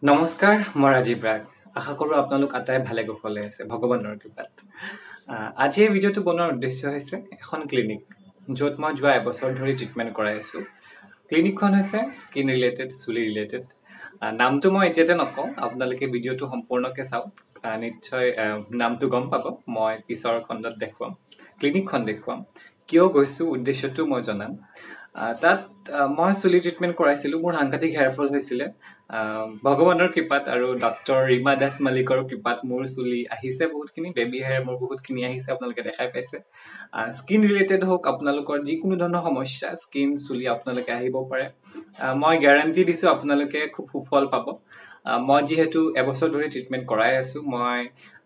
নমস্কাৰ মই ৰাজীৱ ৰাগ আশা কৰোঁ আপোনালোক আটাই ভালে কুশলে আছে ভগৱানৰ কৃপাত আজি এই ভিডিঅ'টো বনোৱাৰ উদ্দেশ্য হৈছে এখন ক্লিনিক য'ত মই যোৱা এবছৰ ধৰি ট্ৰিটমেণ্ট কৰাই আছো ক্লিনিকখন হৈছে স্কিন ৰিলেটেড চুলি ৰিলেটেড নামটো মই এতিয়াতে নকওঁ আপোনালোকে ভিডিঅ'টো সম্পূৰ্ণকৈ চাওক নিশ্চয় নামটো গম পাব মই পিছৰ খণ্ডত দেখুৱাম ক্লিনিকখন দেখুৱাম কিয় গৈছো উদ্দেশ্যটো মই জনাম তাত মই চুলি ট্ৰিটমেণ্ট কৰাইছিলোঁ মোৰ সাংঘাতিক হেয়াৰফল হৈছিলে ভগৱানৰ কৃপাত আৰু ডক্টৰ ৰীমা দাস মালিকৰ কৃপাত মোৰ চুলি আহিছে বহুতখিনি বেবী হেয়াৰ মোৰ বহুতখিনি আহিছে আপোনালোকে দেখাই পাইছে স্কিন ৰিলেটেড হওক আপোনালোকৰ যিকোনো ধৰণৰ সমস্যা স্কিন চুলি আপোনালোকে আহিব পাৰে মই গ্যাৰান্টি দিছোঁ আপোনালোকে খুব সুফল পাব মই যিহেতু এবছৰ ধৰি ট্ৰিটমেণ্ট কৰাই আছোঁ মই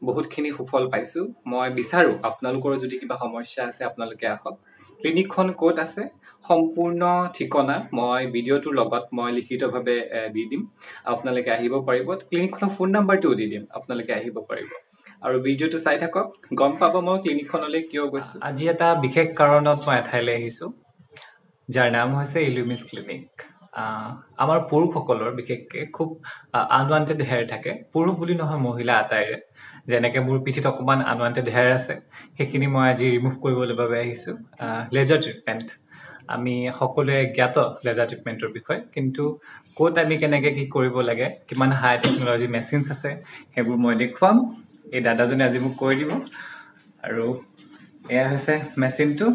বহুতখিনি সুফল পাইছোঁ মই বিচাৰোঁ আপোনালোকৰ যদি কিবা সমস্যা আছে আপোনালোকে আহক ক্লিনিকখন ক'ত আছে সম্পূৰ্ণ ঠিকনা মই ভিডিঅ'টোৰ লগত মই লিখিতভাৱে দি দিম আপোনালোকে আহিব পাৰিব ক্লিনিকখনৰ ফোন নাম্বাৰটোও দি দিম আপোনালোকে আহিব পাৰিব আৰু ভিডিঅ'টো চাই থাকক গম পাব মই ক্লিনিকখনলৈ কিয় গৈছোঁ আজি এটা বিশেষ কাৰণত মই এঠাইলৈ আহিছোঁ যাৰ নাম হৈছে ইলুমিছ ক্লিনিক আমাৰ পুৰুষসকলৰ বিশেষকৈ খুব আনৱান্টেড হেয়াৰ থাকে পুৰুষ বুলি নহয় মহিলা আটাইৰে যেনেকৈ মোৰ পিঠিত অকণমান আনৱান্টেড হেয়াৰ আছে সেইখিনি মই আজি ৰিমুভ কৰিবলৈ বাবে আহিছোঁ লেজাৰ ট্ৰিটমেণ্ট আমি সকলোৱে জ্ঞাত লেজাৰ ট্ৰিটমেণ্টৰ বিষয়ে কিন্তু ক'ত আমি কেনেকৈ কি কৰিব লাগে কিমান হাই টেকন'লজি মেচিনছ আছে সেইবোৰ মই দেখুৱাম এই দাদাজনে আজি মোক কৈ দিব আৰু এয়া হৈছে মেচিনটো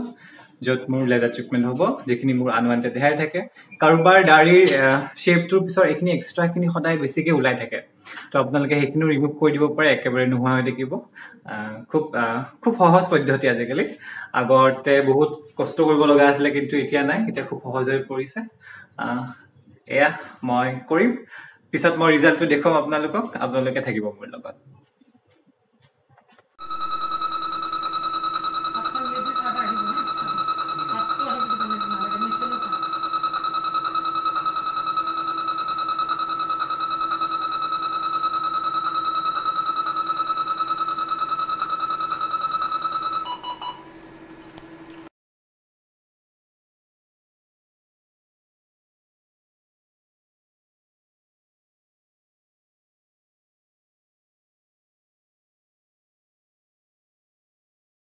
য'ত মোৰ লেজাৰ ট্ৰিটমেণ্ট হ'ব যিখিনি মোৰ আনৱান্টেড হেয়াৰ থাকে কাৰোবাৰ দাড়িৰ শ্বেপটোৰ পিছত এইখিনি এক্সট্ৰাখিনি সদায় বেছিকৈ ওলাই থাকে তো আপোনালোকে সেইখিনিও ৰিমুভ কৰি দিব পাৰে একেবাৰে নোহোৱা হৈ থাকিব খুব সহজ পদ্ধতি আজিকালি আগতে বহুত কষ্ট কৰিব লগা আছিলে কিন্তু এতিয়া নাই এতিয়া খুব সহজ হৈ পৰিছে এয়া মই কৰিম পিছত মই ৰিজাল্টটো দেখুৱাম আপোনালোকক আপোনালোকে থাকিব মোৰ লগত